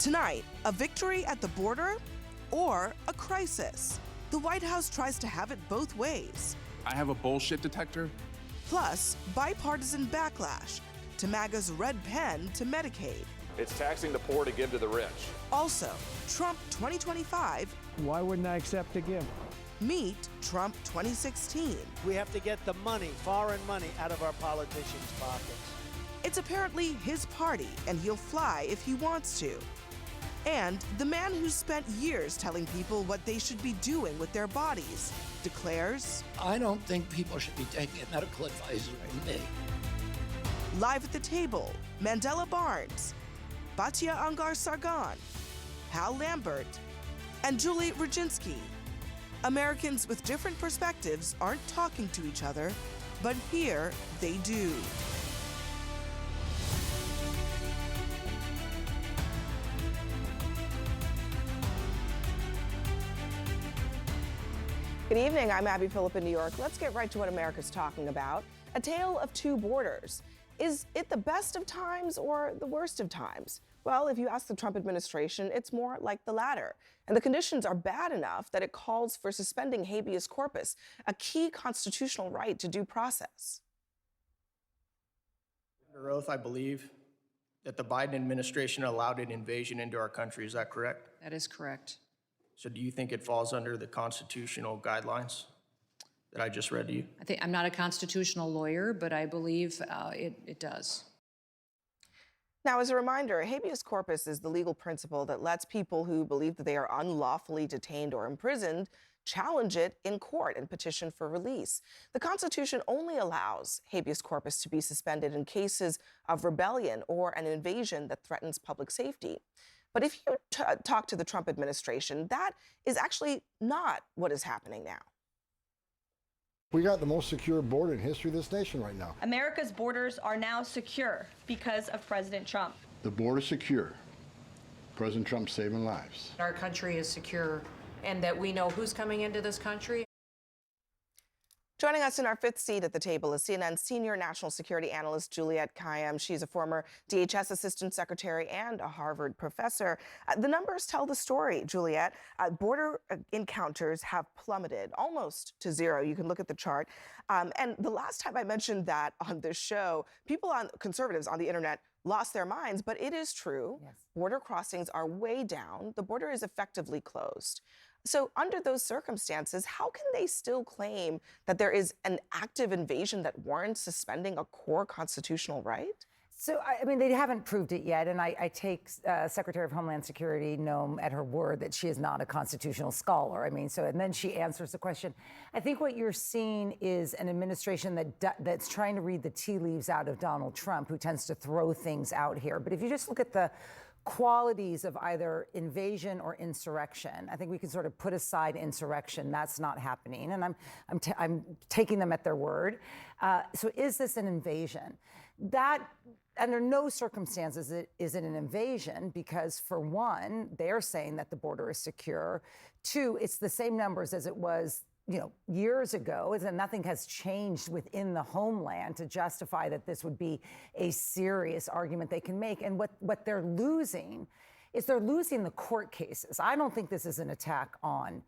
Tonight, a victory at the border or a crisis? The White House tries to have it both ways. I have a bullshit detector. Plus, bipartisan backlash to MAGA's red pen to Medicaid. It's taxing the poor to give to the rich. Also, Trump 2025. Why wouldn't I accept the gift? Meet Trump 2016. We have to get the money, foreign money, out of our politicians' pockets. It's apparently his party, and he'll fly if he wants to. And the man who spent years telling people what they should be doing with their bodies declares, I don't think people should be taking medical advice from me. live at the table, Mandela Barnes, Batya Ungar-Sargon, Hal Lambert, and Julie Rodzinski. Americans with different perspectives aren't talking to each other, but here they do. Good evening, I'm Abby Phillip in New York. Let's get right to what America's talking about. A tale of two borders. Is it the best of times or the worst of times? Well, if you ask the Trump administration, it's more like the latter. And the conditions are bad enough that it calls for suspending habeas corpus, a key constitutional right to due process. Under oath, I believe that the Biden administration allowed an invasion into our country. Is that correct? That is correct. So do you think it falls under the constitutional guidelines that I just read to you? I'm not a constitutional lawyer, but I believe it does. Now, as a reminder, habeas corpus is the legal principle that lets people who believe that they are unlawfully detained or imprisoned challenge it in court and petition for release. The Constitution only allows habeas corpus to be suspended in cases of rebellion or an invasion that threatens public safety. But if you talk to the Trump administration, that is actually not what is happening now. We got the most secure border in history of this nation right now. America's borders are now secure because of President Trump. The border's secure. President Trump saving lives. Our country is secure and that we know who's coming into this country. Joining us in our fifth seat at the table is CNN's senior national security analyst, Juliette Kayyem. She's a former DHS assistant secretary and a Harvard professor. The numbers tell the story, Juliette. Border encounters have plummeted almost to zero. You can look at the chart. And the last time I mentioned that on this show, conservatives on the internet lost their minds, but it is true. Yes. Border crossings are way down. The border is effectively closed. So under those circumstances, how can they still claim that there is an active invasion that warrants suspending a core constitutional right? So, I mean, they haven't proved it yet, and I take Secretary of Homeland Security Noem at her word that she is not a constitutional scholar. I mean, and then she answers the question. I think what you're seeing is an administration that's trying to read the tea leaves out of Donald Trump, who tends to throw things out here. But if you just look at the qualities of either invasion or insurrection, I think we can sort of put aside insurrection. That's not happening, and I'm taking them at their word. So is this an invasion? That, under no circumstances is it an invasion, because for one, they're saying that the border is secure. Two, it's the same numbers as it was years ago, and nothing has changed within the homeland to justify that this would be a serious argument they can make. And what they're losing is they're losing the court cases. I don't think this is an attack on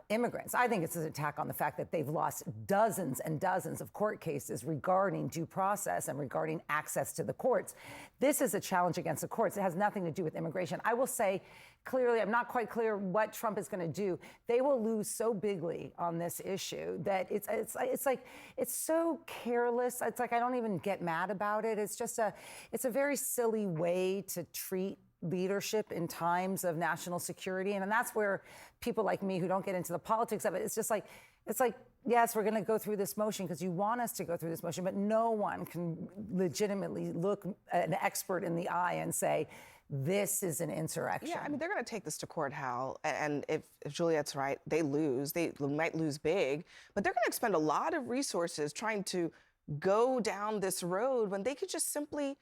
immigrants. I think it's an attack on the fact that they've lost dozens and dozens of court cases regarding due process and regarding access to the courts. This is a challenge against the courts. It has nothing to do with immigration. I will say clearly, I'm not quite clear what Trump is going to do. They will lose so bigly on this issue that it's like it's so careless. It's like I don't even get mad about it. It's a very silly way to treat leadership in times of national security. And that's where people like me who don't get into the politics of it, it's like, yes, we're going to go through this motion because you want us to go through this motion, but no one can legitimately look an expert in the eye and say, this is an insurrection. Yeah, I mean, they're going to take this to court, Hal, and if Juliette's right, they lose. They might lose big, but they're going to expend a lot of resources trying to go down this road when they could just simply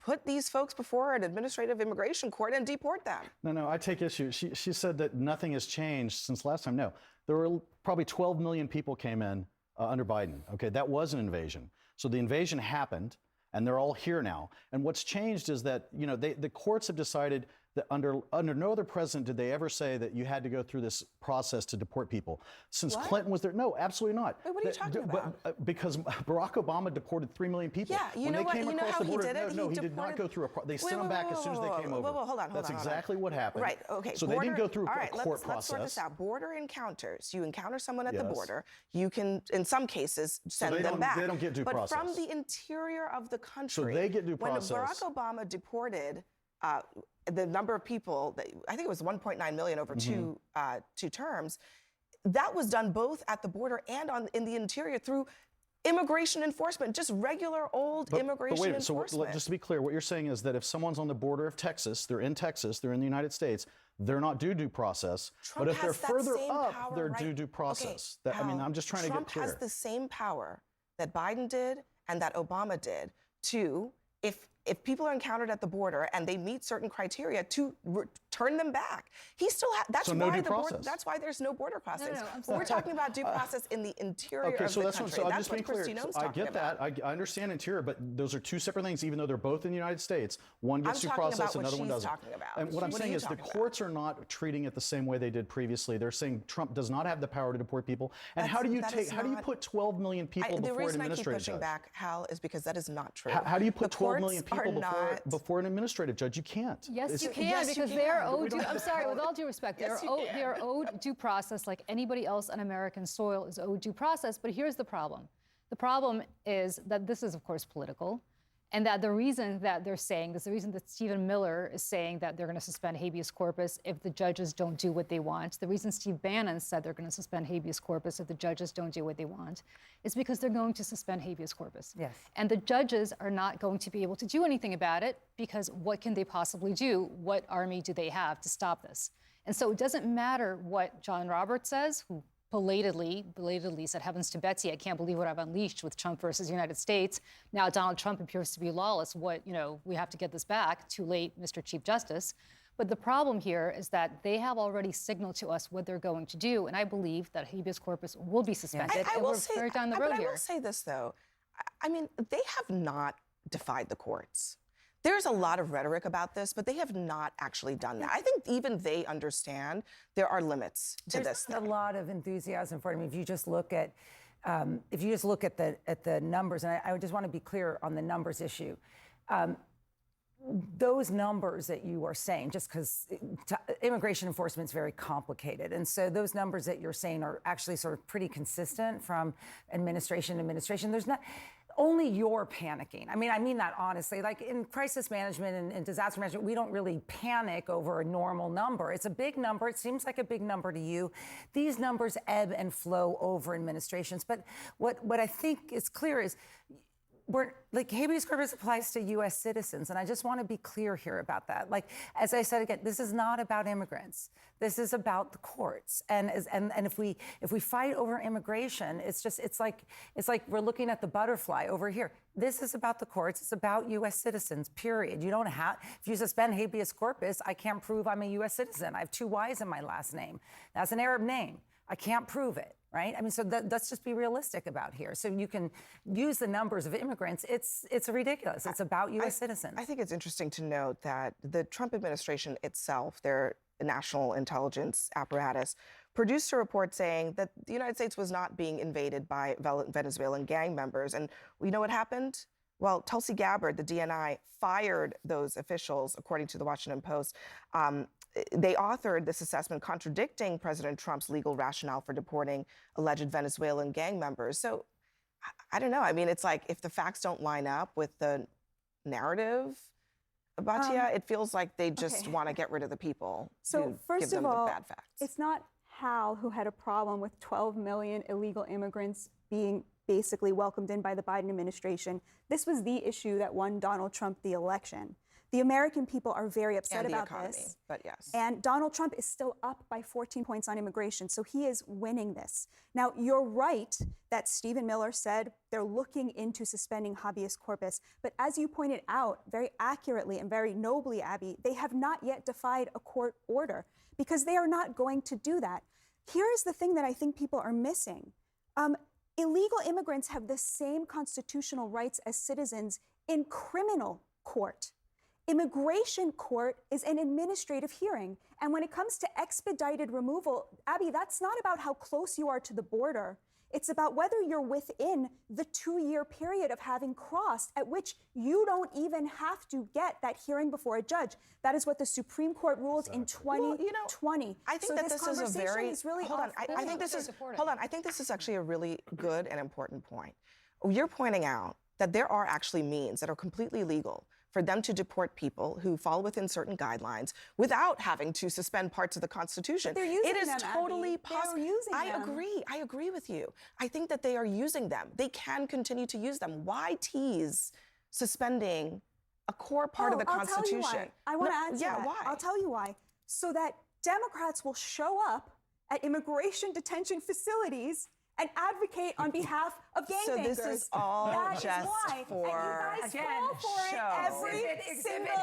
put these folks before an administrative immigration court and deport them. No, I take issue. She said that nothing has changed since last time. No, there were probably 12 million people came in under Biden. Okay, that was an invasion. So the invasion happened, and they're all here now. And what's changed is that, the courts have decided that under no other president did they ever say that you had to go through this process to deport people. Since Clinton was there, no, absolutely not. Wait, what are you talking about? Because Barack Obama deported 3 million people. Yeah, you when know they what? came You know across how the border, he did it? no, He he did not deported- go through they sent them back as soon as they came over. Hold on. That's exactly what happened. Right. Okay. So they didn't go through all a right, court let's process. sort this out. Border encounters. You encounter someone at the Yes. border. You can, in some cases, send they them don't- back. they don't get due but process. from the interior of the country, So they get due process. When Barack Obama deported the number of people, I think it was 1.9 million over two terms, that was done both at the border and in the interior through immigration enforcement, just regular old immigration but wait, enforcement. So just to be clear, what you're saying is that if someone's on the border of Texas, they're in the United States, they're not due process. Trump but if they're has that further same up, power, they're right? due process. Okay, I mean, I'm just trying to get clear. Trump has the same power that Biden did and that Obama did to, if people are encountered at the border and they meet certain criteria, to turn them back. He still that's So no why due the border, process. that's why there's no border crossings. I'm We're talking about due process in the interior Okay, of so the that's country. what, so I'm That's just what being clear. Kristi Noem's I talking get that. about. I understand interior, but those are two separate things, even though they're both in the United States. One gets I'm due talking process, about what another one she's doesn't. talking about. And what I'm What are saying you is the talking about? courts are not treating it the same way they did previously. They're saying Trump does not have the power to deport people. And how do you put 12 million people The before an reason I keep administrative pushing judge? back, Hal, is because that is not true. How do you put The 12 million courts are people not- before an administrative judge? You can't. Yes, you can, yes, you because can, they are but we owed don't due, have I'm sorry, with all due respect, Yes, they you can. are owed due process like anybody else on American soil is owed due process. But here's the problem. The problem is that this is, of course, political. And that the reason that they're saying this, the reason that Stephen Miller is saying that they're going to suspend habeas corpus if the judges don't do what they want, the reason Steve Bannon said they're going to suspend habeas corpus if the judges don't do what they want, is because they're going to suspend habeas corpus. Yes. And the judges are not going to be able to do anything about it because what can they possibly do? What army do they have to stop this? And so it doesn't matter what John Roberts says, who belatedly said, heavens to Betsy, I can't believe what I've unleashed with Trump versus the United States. Now Donald Trump appears to be lawless. We have to get this back. Too late, Mr. Chief Justice. But the problem here is that they have already signaled to us what they're going to do. And I believe that habeas corpus will be suspended. I and will we're say, very down the but road I here. will say this, though. I mean, they have not defied the courts. There's a lot of rhetoric about this, but they have not actually done that. I think even they understand there are limits to There's this. a lot of enthusiasm for it. I mean, if you just look at the numbers, and I would just want to be clear on the numbers issue. Those numbers that you are saying, just because immigration enforcement is very complicated, and so those numbers that you're saying are actually sort of pretty consistent from administration to administration. There's not. Only you're panicking. I mean that honestly. Like in crisis management and disaster management, we don't really panic over a normal number. It's a big number. It seems like a big number to you. These numbers ebb and flow over administrations. But what I think is clear is habeas corpus applies to U.S. citizens, and I just want to be clear here about that. Like, as I said again, this is not about immigrants. This is about the courts. And if we fight over immigration, it's like we're looking at the butterfly over here. This is about the courts. It's about U.S. citizens. Period. You don't have. If you suspend habeas corpus, I can't prove I'm a U.S. citizen. I have 2 Y's in my last name. That's an Arab name. I can't prove it. Right? I mean, so let's just be realistic about here. So you can use the numbers of immigrants. It's ridiculous. It's about U.S. citizens. I think it's interesting to note that the Trump administration itself, their national intelligence apparatus, produced a report saying that the United States was not being invaded by Venezuelan gang members. And you know what happened? Well, Tulsi Gabbard, the DNI, fired those officials, according to the Washington Post. They authored this assessment contradicting President Trump's legal rationale for deporting alleged Venezuelan gang members. So I don't know. I mean, it's like if the facts don't line up with the narrative, Batia, it feels like they just want to get rid of the people. So first give them of all, the bad facts. it's not Hal who had a problem with 12 million illegal immigrants being basically welcomed in by the Biden administration. This was the issue that won Donald Trump the election. The American people are very upset about this. But yes. And Donald Trump is still up by 14 points on immigration, so he is winning this. Now, you're right that Stephen Miller said they're looking into suspending habeas corpus. But as you pointed out very accurately and very nobly, Abby, they have not yet defied a court order because they are not going to do that. Here is the thing that I think people are missing. Illegal immigrants have the same constitutional rights as citizens in criminal court. Immigration court is an administrative hearing. And when it comes to expedited removal, Abby, that's not about how close you are to the border. It's about whether you're within the 2-year period of having crossed, at which you don't even have to get that hearing before a judge. That is what the Supreme Court ruled in 2020. I think that this is a very hold on. I think this is hold on. I think this is actually a really good and important point. You're pointing out that there are actually means that are completely legal for them to deport people who fall within certain guidelines without having to suspend parts of the Constitution. But they're using it is them, totally Abby. possible. They're using them. I agree with you. I think that they are using them. They can continue to use them. Why tease suspending a core part of the Constitution? I'll tell you why. I want to answer that. Why? I'll tell you why. So that Democrats will show up at immigration detention facilities and advocate on behalf of gangbangers. So this is all that just is why. for and you guys fall for it every single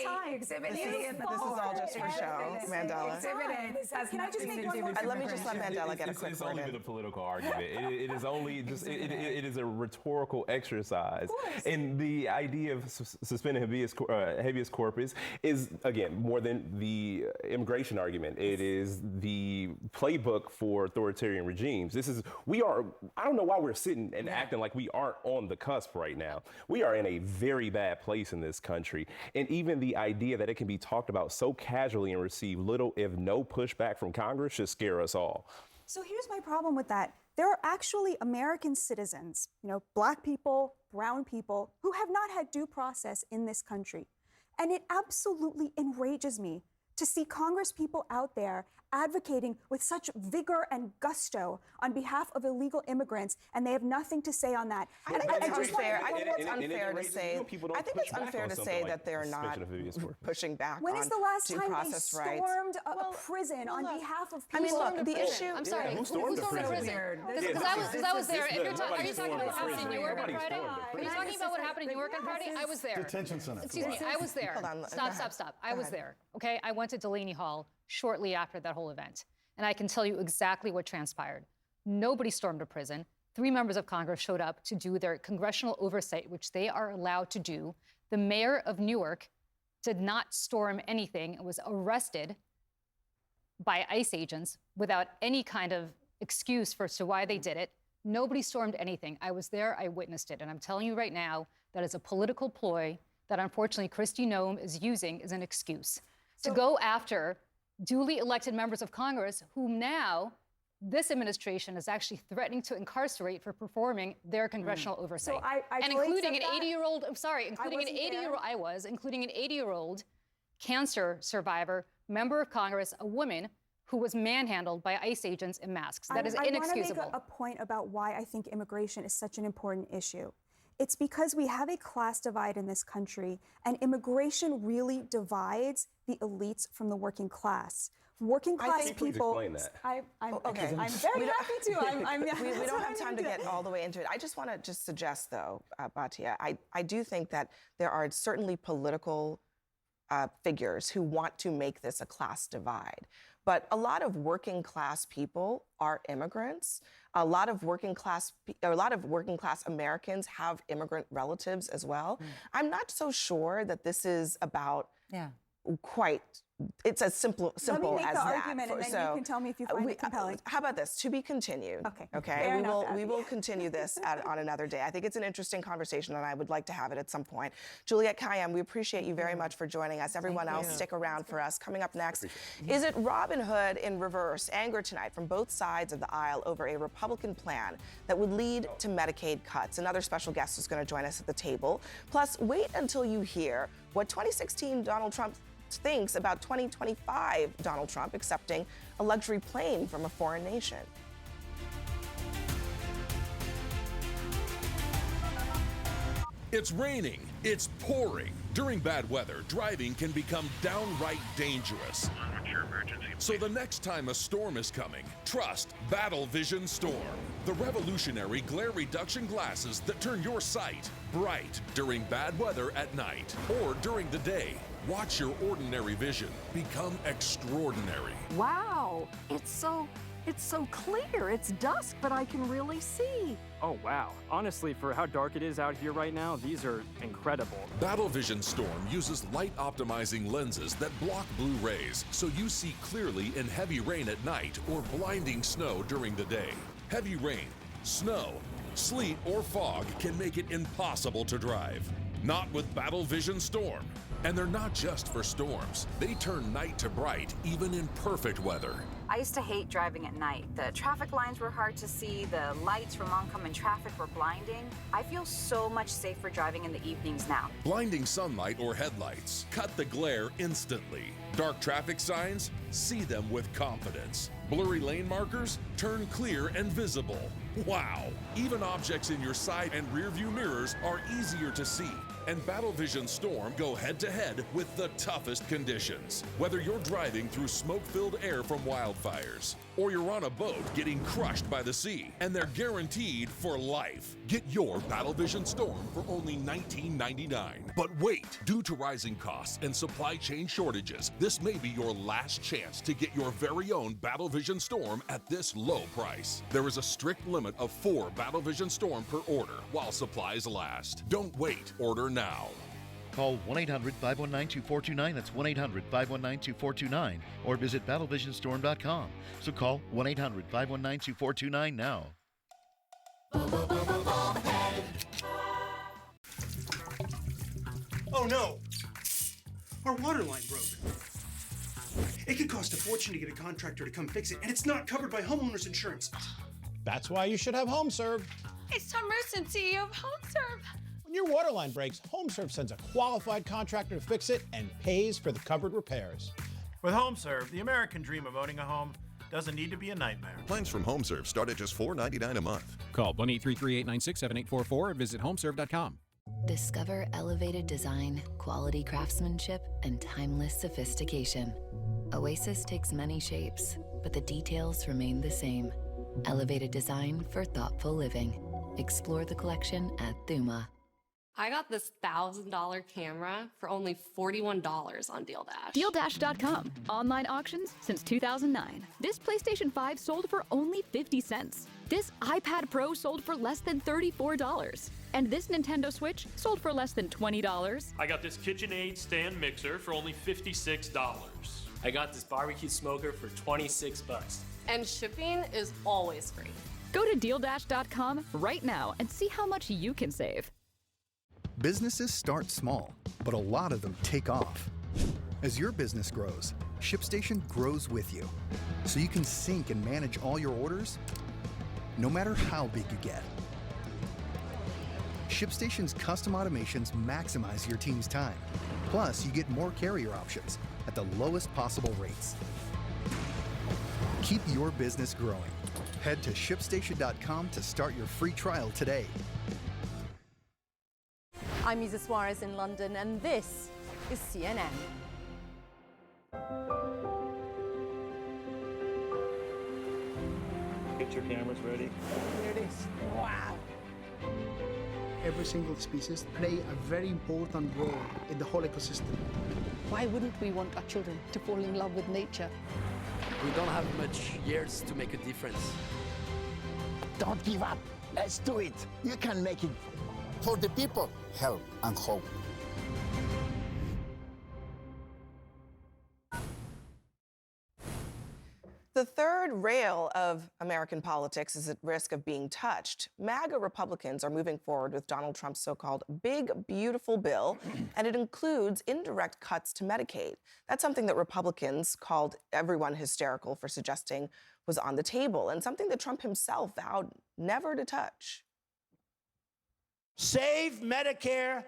time. Exhibit This is all just for show, Mandela. Exhibit A. This has Can I just nothing make to one do more with Let me just let Mandela get a quick It's word only in. been a political argument. It is only just it is a rhetorical exercise. And the idea of suspending habeas corpus is, again, more than the immigration argument. It is the playbook for authoritarian regimes. I don't know why we're sitting and acting like we aren't on the cusp right now. We are in a very bad place in this country. And even the idea that it can be talked about so casually and receive little, if no pushback from Congress should scare us all. So here's my problem with that. There are actually American citizens, Black people, brown people, who have not had due process in this country. And it absolutely enrages me to see Congress people out there advocating with such vigor and gusto on behalf of illegal immigrants, and they have nothing to say on that. I think it's unfair to say that they're not pushing back When on is the last due time they process rights. stormed a prison on behalf of I mean, people? look, the issue. I'm sorry. Who stormed the prison? Because I was there. If you're Nobody talking about what stormed happened in the New York on prison. Friday, Nobody are you talking about what happened in New York on Friday? I was there. Detention center. Excuse me, I was there. Hold on, Stop. I was there. Okay, I went to Delaney Hall shortly after that whole event, and I can tell you exactly what transpired. Nobody stormed a prison. 3 members of Congress showed up to do their congressional oversight, which they are allowed to do. The mayor of Newark did not storm anything and was arrested by ICE agents without any kind of excuse as to why they did it. Nobody stormed anything. I was there, I witnessed it. And I'm telling you right now, that is a political ploy that unfortunately Kristi Noem is using as an excuse to go after duly elected members of Congress whom now this administration is actually threatening to incarcerate for performing their congressional oversight. So I and totally including an accept that. 80-year-old, I'm sorry, including an 80-year-old cancer survivor, member of Congress, a woman who was manhandled by ICE agents in masks. That is inexcusable. I want to make a point about why I think immigration is such an important issue. It's because we have a class divide in this country, and immigration really divides the elites from the working class. Working class Please people. explain that. Okay, I'm very happy to. We don't have time to get all the way into it. I just want to just suggest, though, Batia, I do think that there are certainly political figures who want to make this a class divide. But a lot of working class people are immigrants. A lot of working class Americans have immigrant relatives as well. I'm not so sure that this is about quite. It's as simple as that. Let me make the argument, and then you can tell me if you find it compelling. How about this? To be continued. Okay. We will continue this on another day. I think it's an interesting conversation, and I would like to have it at some point. Juliette Kayyem, we appreciate you very much for joining us. Everyone else, stick around for us. Coming up next, is it Robin Hood in reverse? Anger tonight from both sides of the aisle over a Republican plan that would lead to Medicaid cuts. Another special guest is going to join us at the table. Plus, wait until you hear what 2016 Donald Trump thinks about 2025 Donald Trump accepting a luxury plane from a foreign nation. It's raining, it's pouring. During bad weather, driving can become downright dangerous. So the next time a storm is coming, trust Battle Vision Storm, the revolutionary glare reduction glasses that turn your sight bright during bad weather at night or during the day. Watch your ordinary vision become extraordinary. Wow, it's so It's so clear. It's dusk, but I can really see. Oh, wow. Honestly, for how dark it is out here right now, these are incredible. Battle Vision Storm uses light-optimizing lenses that block blue rays, so you see clearly in heavy rain at night or blinding snow during the day. Heavy rain, snow, sleet, or fog can make it impossible to drive. Not with Battle Vision Storm. And they're not just for storms. They turn night to bright, even in perfect weather. I used to hate driving at night. The traffic lines were hard to see, the lights from oncoming traffic were blinding. I feel so much safer driving in the evenings now. Blinding sunlight or headlights cut the glare instantly. Dark traffic signs, see them with confidence. Blurry lane markers, turn clear and visible. Wow! Even objects in your side and rear view mirrors are easier to see. And Battle Vision Storm go head-to-head with the toughest conditions. Whether you're driving through smoke-filled air from wildfires, or you're on a boat getting crushed by the sea, and they're guaranteed for life. Get your Battle Vision Storm for only $19.99. But wait, due to rising costs and supply chain shortages, this may be your last chance to get your very own Battle Vision Storm at this low price. There is a strict limit of 4 Battle Vision Storm per order while supplies last. Don't wait, order now. Call 1-800-519-2429. That's 1-800-519-2429. Or visit battlevisionstorm.com. So call 1-800-519-2429 now. Oh no! Our water line broke. It could cost a fortune to get a contractor to come fix it, and it's not covered by homeowners insurance. That's why you should have HomeServe. It's Tom Rusin, CEO of HomeServe. When your water line breaks, HomeServe sends a qualified contractor to fix it and pays for the covered repairs. With HomeServe, the American dream of owning a home doesn't need to be a nightmare. Plans from HomeServe start at just $4.99 a month. Call 1-833-896-7844 or visit homeserve.com. Discover elevated design, quality craftsmanship, and timeless sophistication. Oasis takes many shapes, but the details remain the same. Elevated design for thoughtful living. Explore the collection at Thuma. I got this $1,000 camera for only $41 on DealDash. DealDash.com. Online auctions since 2009. This PlayStation 5 sold for only 50 cents. This iPad Pro sold for less than $34. And this Nintendo Switch sold for less than $20. I got this KitchenAid stand mixer for only $56. I got this barbecue smoker for 26 bucks. And shipping is always free. Go to DealDash.com right now and see how much you can save. Businesses start small, but a lot of them take off. As your business grows, ShipStation grows with you, so you can sync and manage all your orders, no matter how big you get. ShipStation's custom automations maximize your team's time. Plus, you get more carrier options at the lowest possible rates. Keep your business growing. Head to ShipStation.com to start your free trial today. I'm Isa Suarez in London, and this is CNN. Get your cameras ready. Here it is. Wow. Every single species play a very important role in the whole ecosystem. Why wouldn't we want our children to fall in love with nature? We don't have much years to make a difference. Don't give up. Let's do it. You can make it. For the people, help and hope. The third rail of American politics is at risk of being touched. MAGA Republicans are moving forward with Donald Trump's so-called Big Beautiful Bill, and it includes indirect cuts to Medicaid. That's something that Republicans called everyone hysterical for suggesting was on the table, and something that Trump himself vowed never to touch. Save Medicare,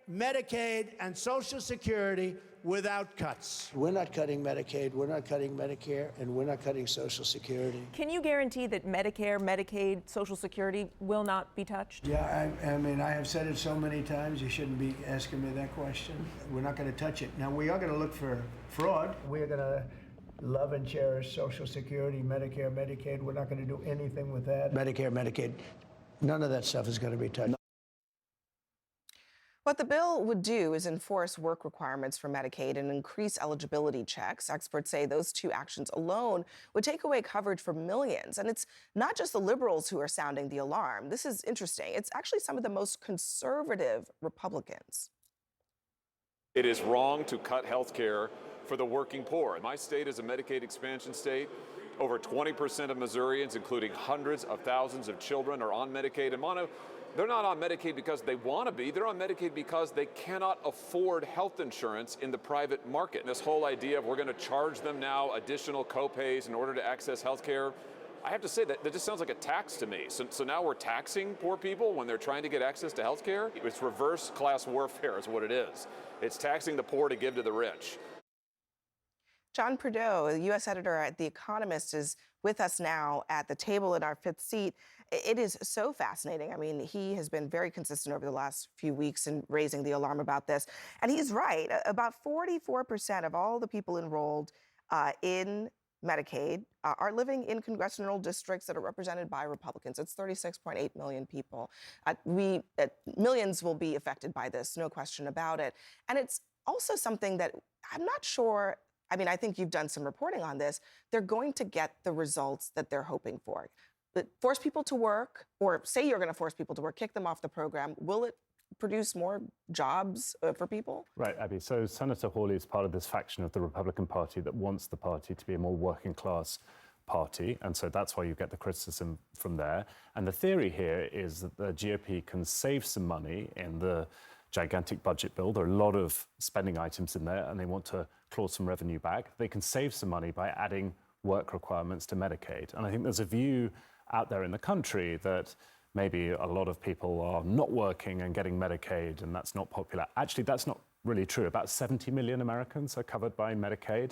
Medicaid, and Social Security without cuts. We're not cutting Medicaid, we're not cutting Medicare, and we're not cutting Social Security. Can you guarantee that Medicare, Medicaid, Social Security will not be touched? Yeah, I mean, I have said it so many times, you shouldn't be asking me that question. We're not going to touch it. Now, we are going to look for fraud. We're going to love and cherish Social Security, Medicare, Medicaid. We're not going to do anything with that. Medicare, Medicaid, none of that stuff is going to be touched. What the bill would do is enforce work requirements for Medicaid and increase eligibility checks. Experts say those two actions alone would take away coverage for millions. And it's not just the liberals who are sounding the alarm. This is interesting. It's actually some of the most conservative Republicans. It is wrong to cut health care for the working poor. My state is a Medicaid expansion state. Over 20% of Missourians, including hundreds of thousands of children, are on Medicaid. And Mono, they're not on Medicaid because they want to be. They're on Medicaid because they cannot afford health insurance in the private market. And this whole idea of we're going to charge them now additional copays in order to access health care, I have to say that just sounds like a tax to me. So now we're taxing poor people when they're trying to get access to health care? It's reverse class warfare is what it is. It's taxing the poor to give to the rich. John Prideaux, the U.S. editor at The Economist, is with us now at the table in our fifth seat. It is so fascinating. I mean, he has been very consistent over the last few weeks in raising the alarm about this. And he's right. About 44% of all the people enrolled in Medicaid are living in congressional districts that are represented by Republicans. It's 36.8 million people. Millions will be affected by this, no question about it. And it's also something that I'm not sure. I mean, I think you've done some reporting on this. They're going to get the results that they're hoping for. But force people to work, or say you're going to force people to work, kick them off the program. Will it produce more jobs for people? Right, Abby. So Senator Hawley is part of this faction of the Republican Party that wants the party to be a more working class party. And so that's why you get the criticism from there. And the theory here is that the GOP can save some money in the gigantic budget bill. There are a lot of spending items in there, and they want to claw some revenue back. They can save some money by adding work requirements to Medicaid. And I think there's a view out there in the country that maybe a lot of people are not working and getting Medicaid, and that's not popular. Actually, that's not really true. About 70 million Americans are covered by Medicaid.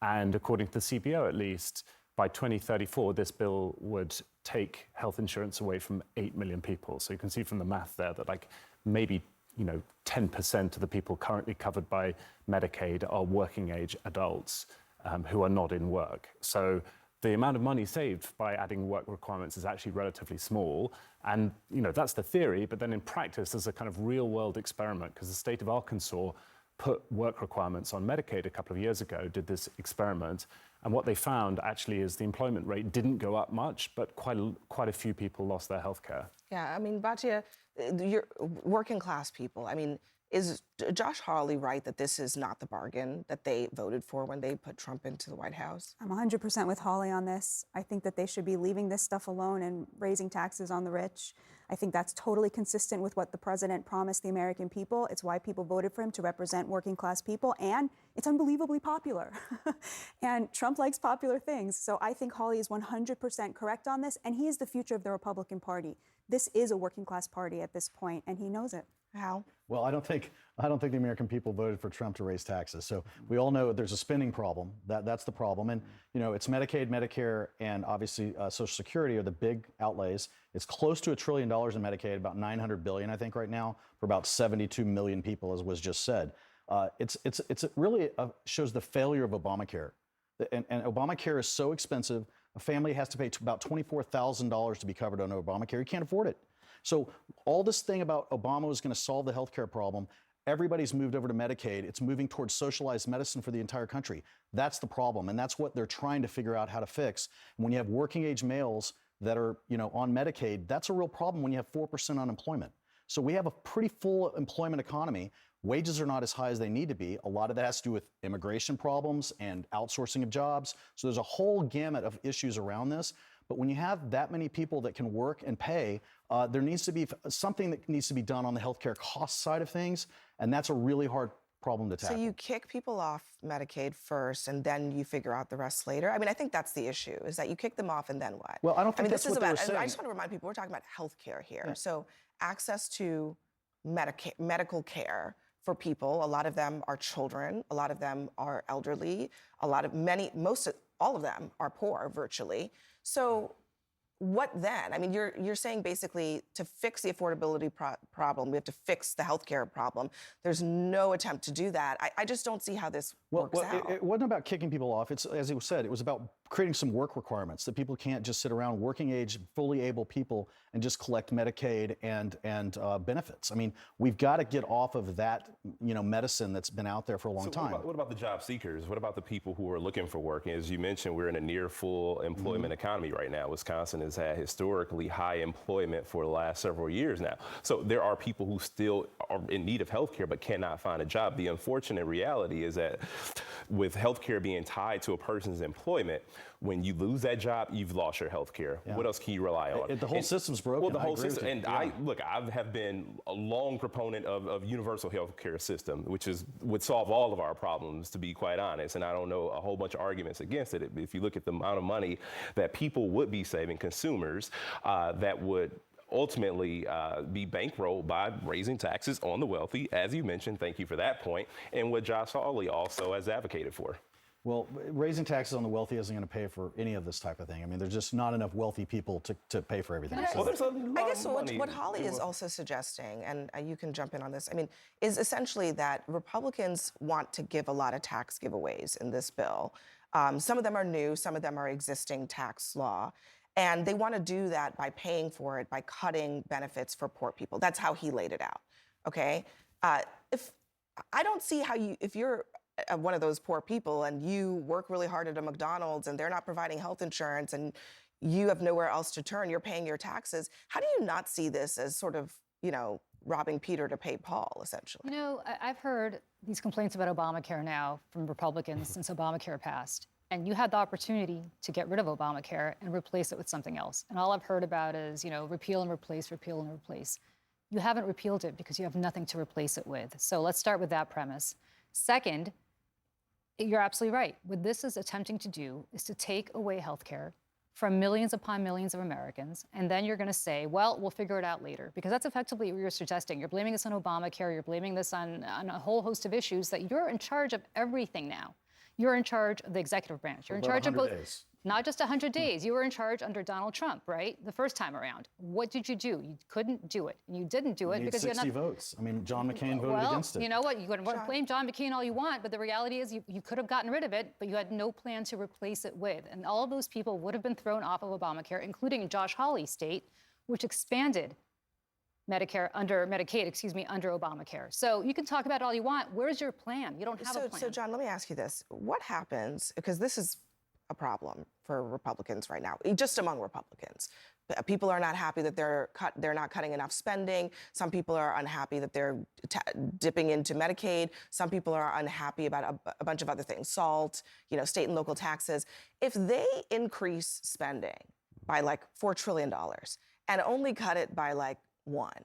And according to the CBO, at least, by 2034, this bill would take health insurance away from 8 million people. So you can see from the math there that maybe 10% of the people currently covered by Medicaid are working age adults who are not in work. So the amount of money saved by adding work requirements is actually relatively small. And, that's the theory, but then in practice, there's a kind of real world experiment because the state of Arkansas put work requirements on Medicaid a couple of years ago, did this experiment. And what they found actually is the employment rate didn't go up much, but quite a few people lost their health care. Yeah, I mean, Batya, you're working class people. I mean, is Josh Hawley right that this is not the bargain that they voted for when they put Trump into the White House? I'm 100% with Hawley on this. I think that they should be leaving this stuff alone and raising taxes on the rich. I think that's totally consistent with what the president promised the American people. It's why people voted for him, to represent working class people, and it's unbelievably popular. And Trump likes popular things. So I think Hawley is 100% correct on this, and he is the future of the Republican Party. This is a working class party at this point, and he knows it. How? Well, I don't think the American people voted for Trump to raise taxes. So we all know there's a spending problem. That's the problem. And, it's Medicaid, Medicare, and obviously Social Security are the big outlays. It's close to $1 trillion in Medicaid, about $900 billion, I think, right now, for about 72 million people, as was just said. It's really shows the failure of Obamacare. And Obamacare is so expensive. A family has to pay about $24,000 to be covered under Obamacare. You can't afford it. So all this thing about Obama was going to solve the healthcare problem, everybody's moved over to Medicaid. It's moving towards socialized medicine for the entire country. That's the problem, and that's what they're trying to figure out how to fix. And when you have working age males that are, on Medicaid, that's a real problem when you have 4% unemployment. So we have a pretty full employment economy. Wages are not as high as they need to be. A lot of that has to do with immigration problems and outsourcing of jobs. So there's a whole gamut of issues around this. But when you have that many people that can work and pay, there needs to be something that needs to be done on the healthcare cost side of things, and that's a really hard problem to tackle. So you kick people off Medicaid first, and then you figure out the rest later? I mean, I think that's the issue, is that you kick them off, and then what? Well, I don't think that's this is what they were about, saying. I just want to remind people, we're talking about healthcare here. Yeah. So access to medical care for people. A lot of them are children. A lot of them are elderly. All of them are poor, virtually. So what then? I mean, you're saying basically to fix the affordability problem, we have to fix the healthcare problem. There's no attempt to do that. I just don't see how this works out. It wasn't about kicking people off. It's, as it was said, it was about creating some work requirements that people can't just sit around, working age, fully able people, and just collect Medicaid and benefits. I mean, we've got to get off of that, medicine that's been out there for a long time. What about the job seekers? What about the people who are looking for work? As you mentioned, we're in a near full employment economy right now. Wisconsin has had historically high employment for the last several years now. So there are people who still are in need of health care but cannot find a job. The unfortunate reality is that with health care being tied to a person's employment, when you lose that job, you've lost your health care. Yeah. What else can you rely on? The whole system's broken. Well, the whole I agree with system. you. And Yeah. I have been a long proponent of universal health care system, which would solve all of our problems, to be quite honest. And I don't know a whole bunch of arguments against it. If you look at the amount of money that people would be saving, consumers, that would ultimately be bankrolled by raising taxes on the wealthy, as you mentioned. Thank you for that point. And what Josh Hawley also has advocated for. Well, raising taxes on the wealthy isn't going to pay for any of this type of thing. I mean, there's just not enough wealthy people to pay for everything. Well, there's a lot I guess of money. what Holly is also suggesting, and you can jump in on this, I mean, is essentially that Republicans want to give a lot of tax giveaways in this bill. Some of them are new, some of them are existing tax law. And they want to do that by paying for it, by cutting benefits for poor people. That's how he laid it out, okay? If I don't see how if you're one of those poor people and you work really hard at a McDonald's and they're not providing health insurance and you have nowhere else to turn, you're paying your taxes, how do you not see this as sort of, robbing Peter to pay Paul, essentially? I've heard these complaints about Obamacare now from Republicans since Obamacare passed. And you had the opportunity to get rid of Obamacare and replace it with something else. And all I've heard about is, repeal and replace, repeal and replace. You haven't repealed it because you have nothing to replace it with. So let's start with that premise. Second, you're absolutely right. What this is attempting to do is to take away health care from millions upon millions of Americans, and then you're going to say, well, we'll figure it out later. Because that's effectively what you're suggesting. You're blaming this on Obamacare. You're blaming this on a whole host of issues that you're in charge of everything now. You're in charge of the executive branch. You're in charge of both. Days. Not just 100 days. You were in charge under Donald Trump, right? The first time around. What did you do? You couldn't do it. And you didn't do it because you had 60 votes. I mean, John McCain voted against it. Well, you know what? You can blame John McCain all you want, but the reality is you could have gotten rid of it, but you had no plan to replace it with. And all of those people would have been thrown off of Obamacare, including Josh Hawley's state, which expanded Medicaid, under Obamacare. So you can talk about it all you want. Where's your plan? You don't have a plan. So, John, let me ask you this. What happens, because this is a problem for Republicans right now, just among Republicans. People are not happy that they're not cutting enough spending. Some people are unhappy that they're dipping into Medicaid. Some people are unhappy about a bunch of other things, SALT, state and local taxes. If they increase spending by like $4 trillion and only cut it by like $1 trillion,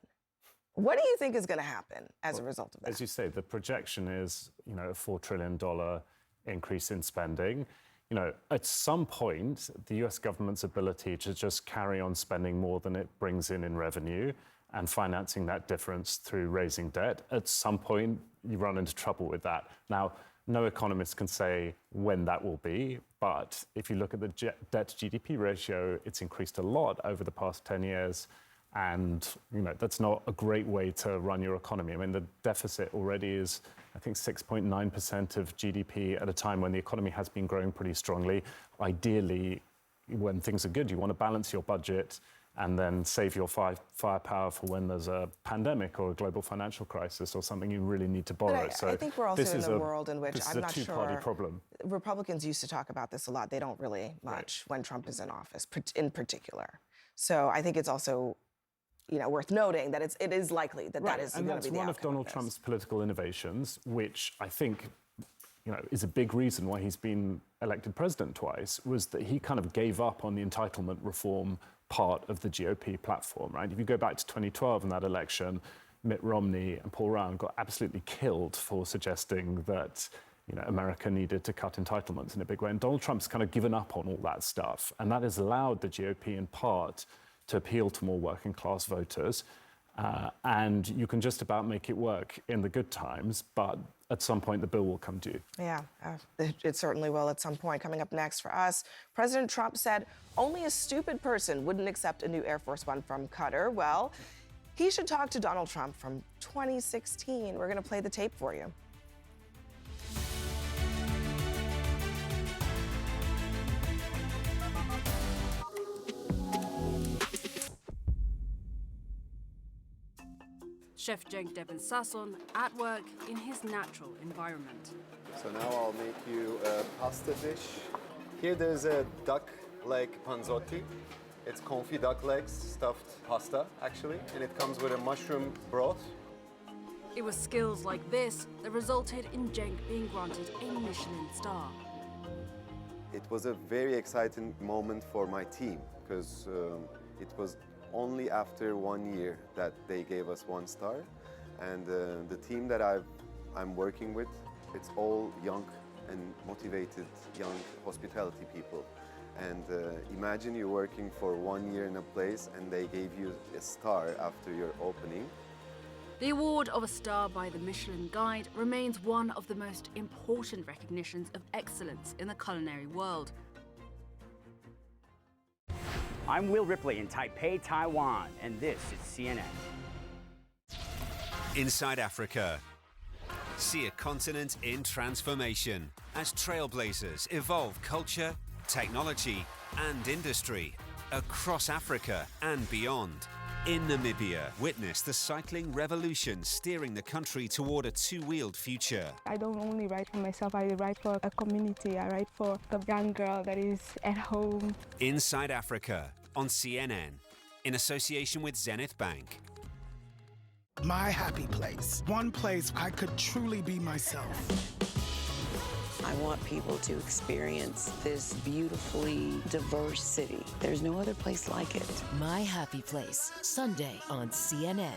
what do you think is going to happen as a result of that? As you say, the projection is, a $4 trillion increase in spending. At some point, the US government's ability to just carry on spending more than it brings in revenue and financing that difference through raising debt, at some point, you run into trouble with that. Now, no economist can say when that will be, but if you look at the debt to GDP ratio, it's increased a lot over the past 10 years. And, that's not a great way to run your economy. I mean, the deficit already is, I think, 6.9% of GDP at a time when the economy has been growing pretty strongly. Ideally, when things are good, you want to balance your budget and then save your firepower for when there's a pandemic or a global financial crisis or something you really need to borrow. I think we're also in a world in which I'm not sure. This is a two-party problem. Republicans used to talk about this a lot. They don't really much when Trump is in office, in particular. So I think it's also worth noting that it is likely that that is going to be the outcome. And that's one of Donald Trump's political innovations, which I think, is a big reason why he's been elected president twice, was that he kind of gave up on the entitlement reform part of the GOP platform, right? If you go back to 2012 in that election, Mitt Romney and Paul Ryan got absolutely killed for suggesting that America needed to cut entitlements in a big way. And Donald Trump's kind of given up on all that stuff. And that has allowed the GOP in part to appeal to more working class voters. And you can just about make it work in the good times, but at some point the bill will come due. Yeah, it certainly will at some point. Coming up next for us, President Trump said only a stupid person wouldn't accept a new Air Force One from Qatar. Well, he should talk to Donald Trump from 2016. We're going to play the tape for you. Chef Cenk Devin-Sasson at work in his natural environment. So now I'll make you a pasta dish. Here there's a duck leg panzotti. It's confit duck legs, stuffed pasta actually, and it comes with a mushroom broth. It was skills like this that resulted in Cenk being granted a Michelin star. It was a very exciting moment for my team because it was only after 1 year that they gave us 1 star. And the team that I'm working with, it's all young and motivated young hospitality people. And imagine you're working for 1 year in a place and they gave you a star after your opening. The award of a star by the Michelin Guide remains one of the most important recognitions of excellence in the culinary world. I'm Will Ripley in Taipei, Taiwan, and this is CNN. Inside Africa. See a continent in transformation as trailblazers evolve culture, technology, and industry across Africa and beyond. In Namibia, witness the cycling revolution steering the country toward a two-wheeled future. I don't only write for myself, I write for a community. I write for the young girl that is at home. Inside Africa on CNN, in association with Zenith Bank. My happy place. One place I could truly be myself. I want people to experience this beautifully diverse city. There's no other place like it. My Happy Place, Sunday on CNN.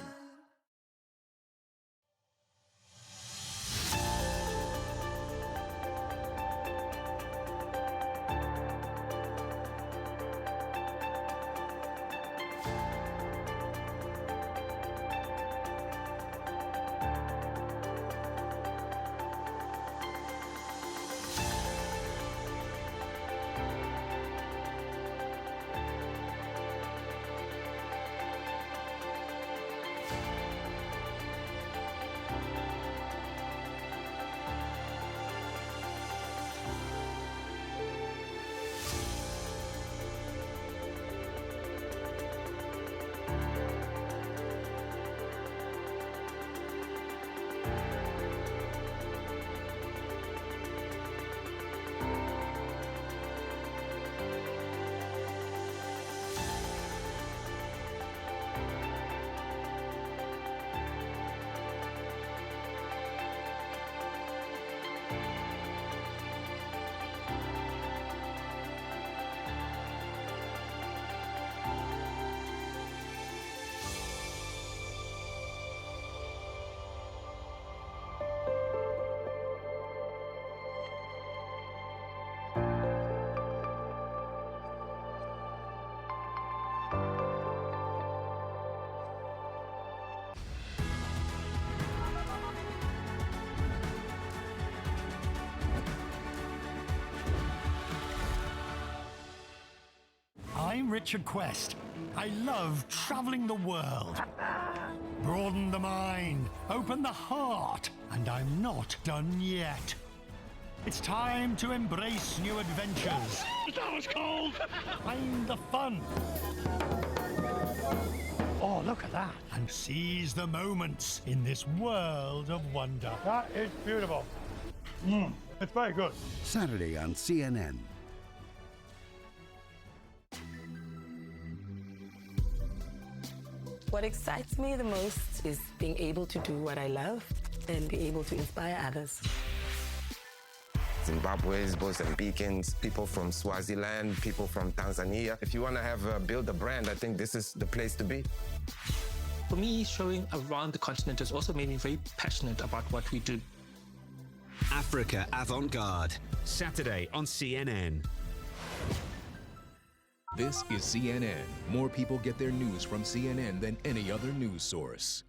I'm Richard Quest. I love traveling the world. Broaden the mind, open the heart, and I'm not done yet. It's time to embrace new adventures. That was cold! Find the fun. Oh, look at that. And seize the moments in this world of wonder. That is beautiful. It's very good. Saturday on CNN. What excites me the most is being able to do what I love and be able to inspire others. Zimbabweans, Mozambicans, people from Swaziland, people from Tanzania. If you want to build a brand, I think this is the place to be. For me, showing around the continent has also made me very passionate about what we do. Africa Avant-Garde, Saturday on CNN. This is CNN. More people get their news from CNN than any other news source.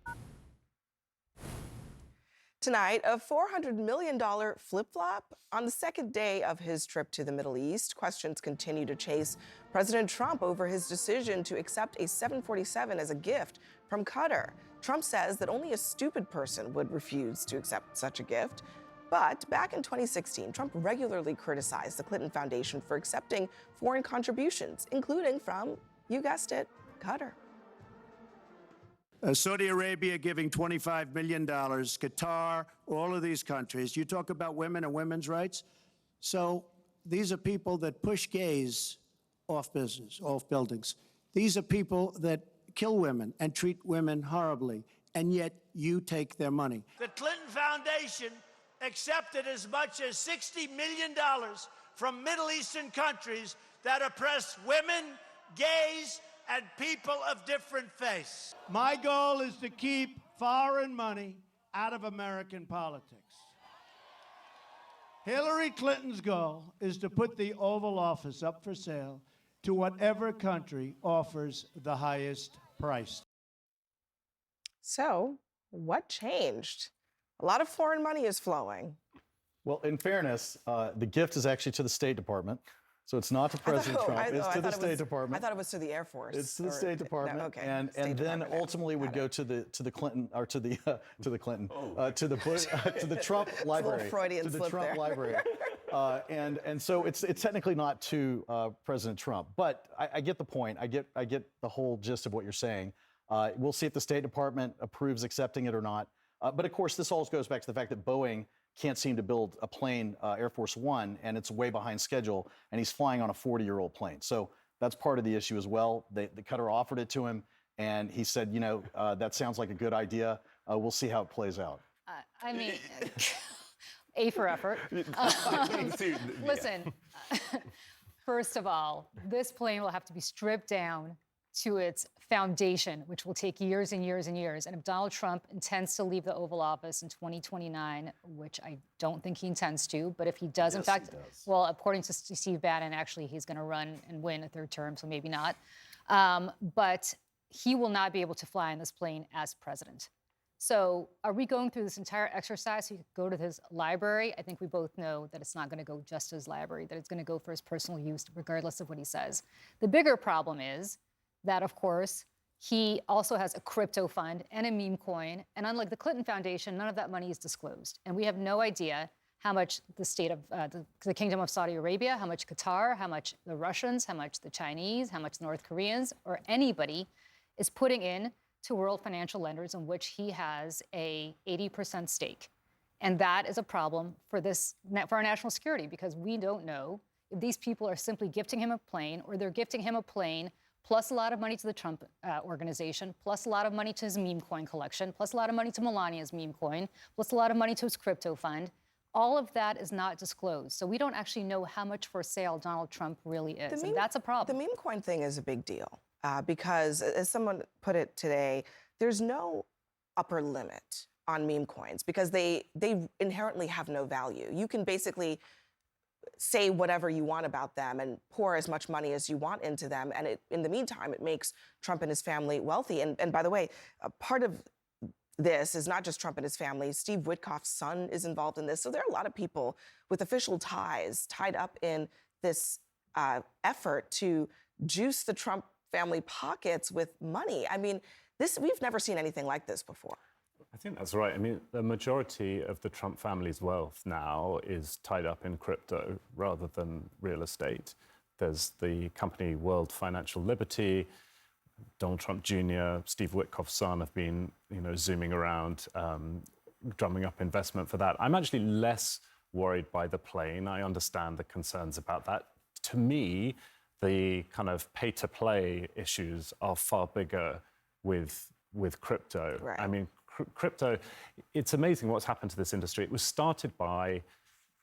Tonight, a $400 million flip-flop. On the second day of his trip to the Middle East, questions continue to chase President Trump over his decision to accept a 747 as a gift from Qatar. Trump says that only a stupid person would refuse to accept such a gift. But back in 2016, Trump regularly criticized the Clinton Foundation for accepting foreign contributions, including from, you guessed it, Qatar. Saudi Arabia giving $25 million, Qatar, all of these countries. You talk about women and women's rights. So these are people that push gays off buildings. These are people that kill women and treat women horribly, and yet you take their money. The Clinton Foundation accepted as much as $60 million from Middle Eastern countries that oppress women, gays, and people of different faiths. My goal is to keep foreign money out of American politics. Hillary Clinton's goal is to put the Oval Office up for sale to whatever country offers the highest price. So, what changed? A lot of foreign money is flowing. Well, in fairness, the gift is actually to the State Department. So it's not to President Trump, it's to the State Department. I thought it was to the Air Force. It's to the State Department, No, okay. and State then Department. ultimately would go to the Clinton or to the Clinton to the Trump library, Freudian to the slip Trump there. library, and so it's technically not to President Trump, but I get the point. I get the whole gist of what you're saying. We'll see if the State Department approves accepting it or not. But of course, this all goes back to the fact that Boeing can't seem to build a plane, Air Force One, and it's way behind schedule, and he's flying on a 40-year-old plane. So that's part of the issue as well. The Qatar offered it to him, and he said, you know, that sounds like a good idea. We'll see how it plays out. I mean, A for effort. Listen, first of all, this plane will have to be stripped down to its foundation, which will take years and years and years. And if Donald Trump intends to leave the Oval Office in 2029, which I don't think he intends to, but if he does, in fact, well, according to Steve Bannon, actually, he's going to run and win a third term, so maybe not. But he will not be able to fly in this plane as president. So are we going through this entire exercise so he could go to his library? I think we both know that it's not going to go just to his library, that it's going to go for his personal use, regardless of what he says. The bigger problem is that, of course, he also has a crypto fund and a meme coin. And unlike the Clinton Foundation, none of that money is disclosed. And we have no idea how much the state of the Kingdom of Saudi Arabia, how much Qatar, how much the Russians, how much the Chinese, how much North Koreans, or anybody is putting in to world financial lenders in which he has a 80% stake. And that is a problem for our national security, because we don't know if these people are simply gifting him a plane, or they're gifting him a plane plus a lot of money to the Trump organization, plus a lot of money to his meme coin collection, plus a lot of money to Melania's meme coin, plus a lot of money to his crypto fund. All of that is not disclosed. So we don't actually know how much for sale Donald Trump really is. And that's a problem. The meme coin thing is a big deal because, as someone put it today, there's no upper limit on meme coins because they inherently have no value. You can basically say whatever you want about them and pour as much money as you want into them. And in the meantime, it makes Trump and his family wealthy. And by the way, part of this is not just Trump and his family. Steve Witkoff's son is involved in this. So there are a lot of people with official ties tied up in this effort to juice the Trump family pockets with money. I mean, we've never seen anything like this before. I think that's right. I mean, the majority of the Trump family's wealth now is tied up in crypto rather than real estate. There's the company World Financial Liberty. Donald Trump Jr., Steve Witkoff's son have been, zooming around, drumming up investment for that. I'm actually less worried by the plane. I understand the concerns about that. To me, the kind of pay-to-play issues are far bigger with crypto. Right. I mean, crypto, it's amazing what's happened to this industry. It was started by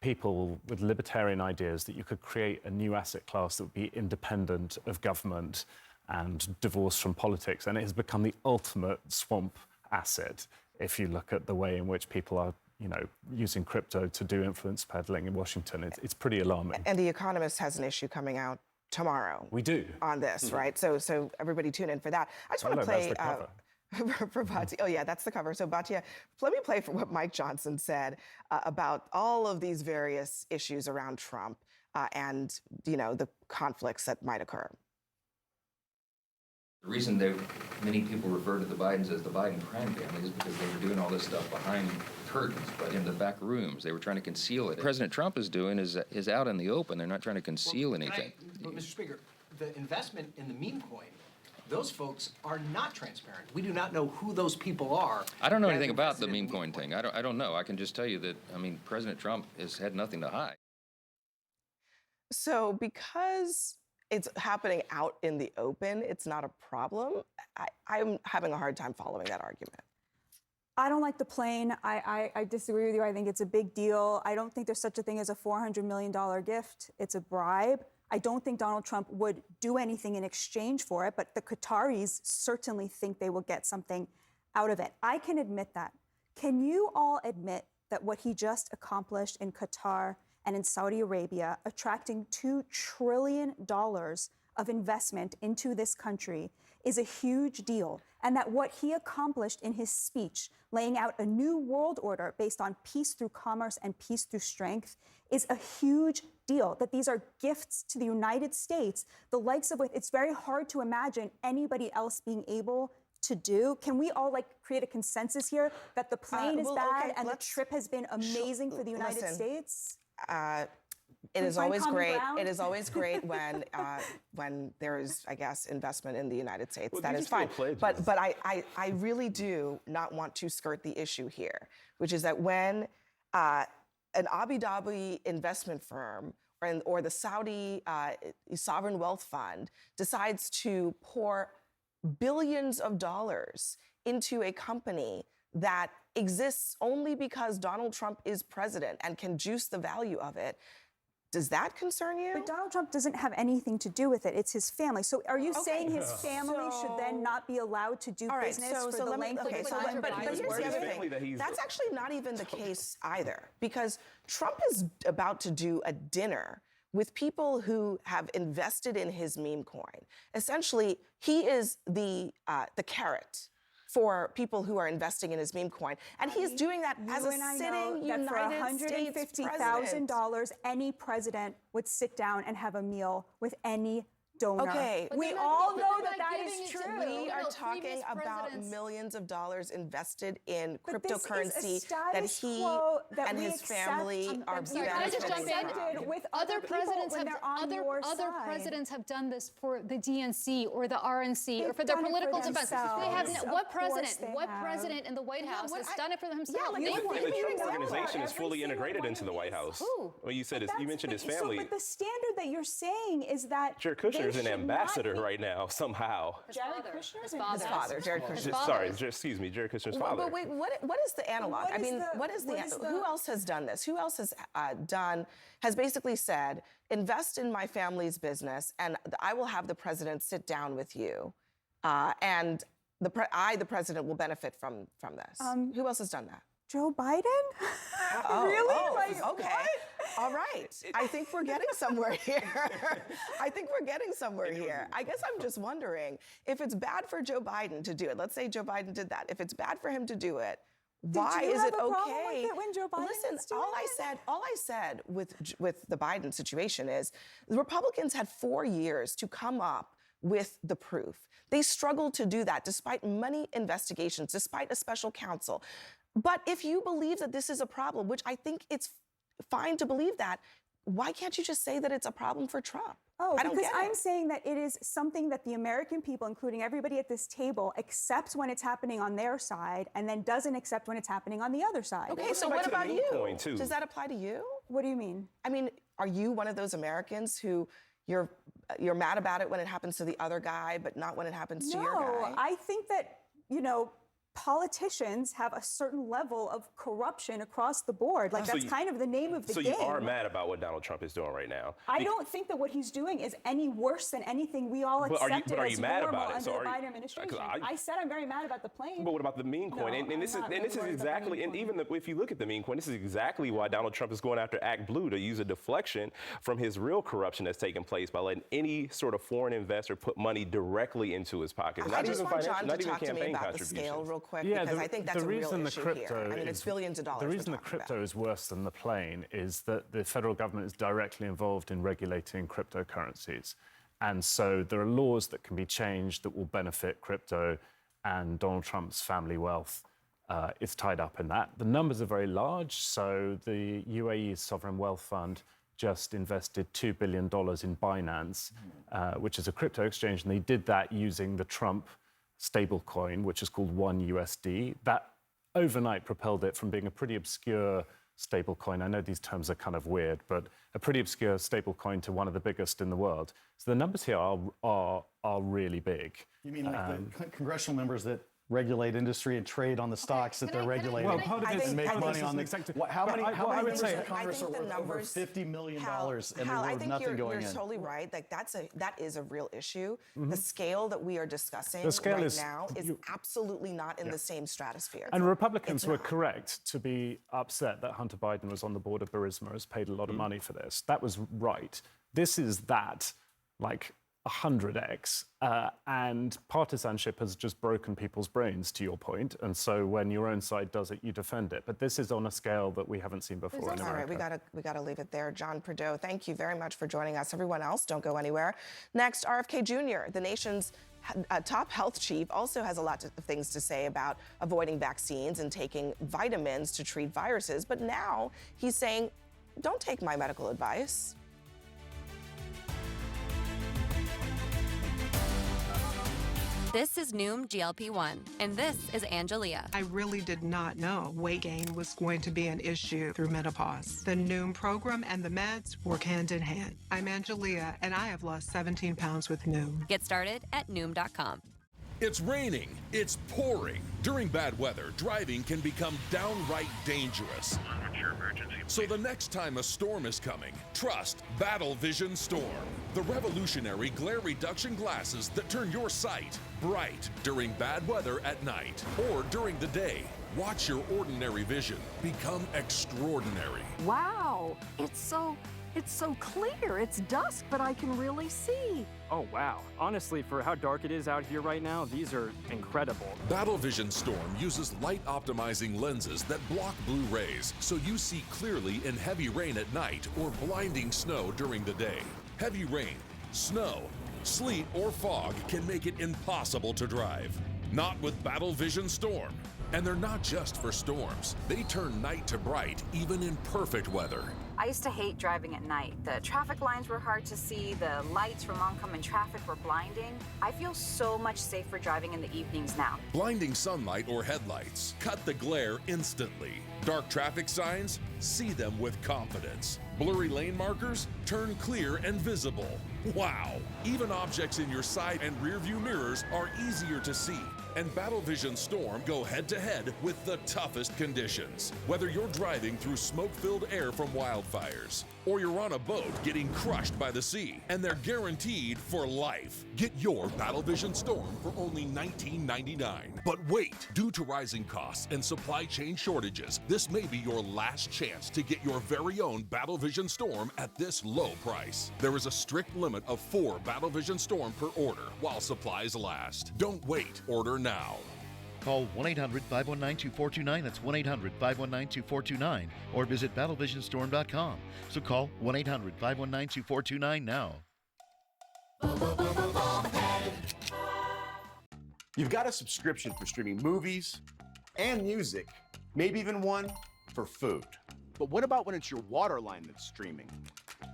people with libertarian ideas that you could create a new asset class that would be independent of government and divorced from politics. And it has become the ultimate swamp asset if you look at the way in which people are using crypto to do influence peddling in Washington. It's pretty alarming. And The Economist has an issue coming out tomorrow. We do. On this, right? So everybody tune in for that. I just want to play... That's the cover. For Batya. Oh, yeah, that's the cover. So, Batya, let me play for what Mike Johnson said about all of these various issues around Trump and, the conflicts that might occur. The reason many people refer to the Bidens as the Biden crime family is because they were doing all this stuff behind curtains, but in the back rooms. They were trying to conceal it. What President Trump is doing is out in the open. They're not trying to conceal anything. But, Mr. Speaker, the investment in the meme coin Those folks are not transparent. We do not know who those people are. I don't know anything about the meme coin thing. I don't know. I can just tell you that, I mean, President Trump has had nothing to hide. So because it's happening out in the open, it's not a problem. I'm having a hard time following that argument. I don't like the plane. I disagree with you. I think it's a big deal. I don't think there's such a thing as a $400 million gift. It's a bribe. I don't think Donald Trump would do anything in exchange for it, but the Qataris certainly think they will get something out of it. I can admit that. Can you all admit that what he just accomplished in Qatar and in Saudi Arabia, attracting $2 trillion of investment into this country, is a huge deal, and that what he accomplished in his speech, laying out a new world order based on peace through commerce and peace through strength, is a huge deal, that these are gifts to the United States, the likes of which it's very hard to imagine anybody else being able to do. Can we all create a consensus here that the plane is bad and the trip has been amazing for the United States? It is always great. It is always great when there is, I guess, investment in the United States. Well, that is fine. But I really do not want to skirt the issue here, which is that when an Abu Dhabi investment firm or the Saudi sovereign wealth fund decides to pour billions of dollars into a company that exists only because Donald Trump is president and can juice the value of it, does that concern you? But Donald Trump doesn't have anything to do with it. It's his family. So are you saying his family should then not be allowed to do business for the length of time? But here's the other thing. That's actually not even the case either, because Trump is about to do a dinner with people who have invested in his meme coin. Essentially, he is the carrot for people who are investing in his meme coin. And he's doing that as a sitting United States president. $150,000, any president would sit down and have a meal with any donor. Okay, we all know that is true. We are talking about millions of dollars invested in cryptocurrency that he and his family are benefiting from. With Other presidents have done this for the DNC or the RNC or for their political defense. They have what president in the White House has done it for themselves? And the Trump organization is fully integrated into the White House. Who? Well, you mentioned his family. But the standard that you're saying is that Jared Kushner is an ambassador right now, somehow. Jared Kushner's his father, Jared Kushner. Sorry, excuse me, Jared Kushner's father. But wait, what is the analog? Who else has done this? Who else has basically said, invest in my family's business, and I will have the president sit down with you, and the president will benefit from this. Who else has done that? Joe Biden? Really? Okay. What? All right. I think we're getting somewhere here. I guess I'm just wondering, if it's bad for Joe Biden to do it, let's say Joe Biden did that. If it's bad for him to do it, why is it okay? When Joe Biden Listen, all I said with the Biden situation is the Republicans had 4 years to come up with the proof. They struggled to do that despite many investigations, despite a special counsel. But if you believe that this is a problem, which I think it's fine to believe that, why can't you just say that it's a problem for Trump? Because I'm saying that it is something that the American people, including everybody at this table, accepts when it's happening on their side and then doesn't accept when it's happening on the other side. Okay, so what about you? Does that apply to you? What do you mean? I mean, are you one of those Americans who you're mad about it when it happens to the other guy, but not when it happens to your guy? No, I think that, politicians have a certain level of corruption across the board. That's kind of the name of the game. So you are mad about what Donald Trump is doing right now? I don't think that what he's doing is any worse than anything we all accepted but are you mad about it? Under the Biden administration. I said I'm very mad about the plane. But what about the meme coin? And this is exactly, and even if you look at the meme coin, this is exactly why Donald Trump is going after Act Blue, to use a deflection from his real corruption that's taking place by letting any sort of foreign investor put money directly into his pocket. I just want John to talk to me about the scale real quick, because I think that's a real issue here. I mean, it's billions of dollars. The reason the crypto is worse than the plane is that the federal government is directly involved in regulating cryptocurrencies. And so there are laws that can be changed that will benefit crypto, and Donald Trump's family wealth is tied up in that. The numbers are very large. So the UAE's Sovereign Wealth Fund just invested $2 billion in Binance, which is a crypto exchange, and they did that using the Trump stablecoin, which is called OneUSD. That overnight propelled it from being a pretty obscure stablecoin. I know these terms are kind of weird, but a pretty obscure stablecoin to one of the biggest in the world. So the numbers here are really big. You mean like the congressional members that regulate industry and trade on the stocks that they're regulating and make money on the... How many members of Congress are worth over $50 million and they're worth nothing going in? You're totally right. Like that is a real issue. The scale that we are discussing now is absolutely not in the same stratosphere. And Republicans were correct to be upset that Hunter Biden was on the board of Burisma, has paid a lot of money for this. That was right. This is that, like, 100x, and partisanship has just broken people's brains, to your point. And so when your own side does it, you defend it. But this is on a scale that we haven't seen before in America. All right, we gotta leave it there. John Prideaux, thank you very much for joining us. Everyone else, don't go anywhere. Next, RFK Jr., the nation's top health chief, also has a lot of things to say about avoiding vaccines and taking vitamins to treat viruses. But now he's saying, don't take my medical advice. This is Noom GLP-1, and this is Angelia. I really did not know weight gain was going to be an issue through menopause. The Noom program and the meds work hand in hand. I'm Angelia, and I have lost 17 pounds with Noom. Get started at Noom.com. It's raining, it's pouring. During bad weather, driving can become downright dangerous. So the next time a storm is coming, trust Battle Vision Storm, the revolutionary glare reduction glasses that turn your sight bright during bad weather at night or during the day. Watch your ordinary vision become extraordinary. Wow, it's so clear. It's dusk, but I can really see. Oh, wow. Honestly, for how dark it is out here right now, these are incredible. Battle Vision Storm uses light-optimizing lenses that block blue rays, so you see clearly in heavy rain at night or blinding snow during the day. Heavy rain, snow, sleet, or fog can make it impossible to drive. Not with Battle Vision Storm. And they're not just for storms. They turn night to bright, even in perfect weather. I used to hate driving at night. The traffic lines were hard to see, the lights from oncoming traffic were blinding. I feel so much safer driving in the evenings now. Blinding sunlight or headlights cut the glare instantly. Dark traffic signs, see them with confidence. Blurry lane markers, turn clear and visible. Wow! Even objects in your side and rear view mirrors are easier to see. And Battle Vision Storm go head-to-head with the toughest conditions. Whether you're driving through smoke-filled air from wildfires, or you're on a boat getting crushed by the sea, and they're guaranteed for life. Get your Battle Vision Storm for only $19.99. But wait, due to rising costs and supply chain shortages, this may be your last chance to get your very own Battle Vision Storm at this low price. There is a strict limit of 4 Battle Vision Storm per order while supplies last. Don't wait, order now. Call 1-800-519-2429. That's 1-800-519-2429. Or visit battlevisionstorm.com. So call 1-800-519-2429 now. You've got a subscription for streaming movies and music, maybe even one for food. But what about when it's your water line that's streaming?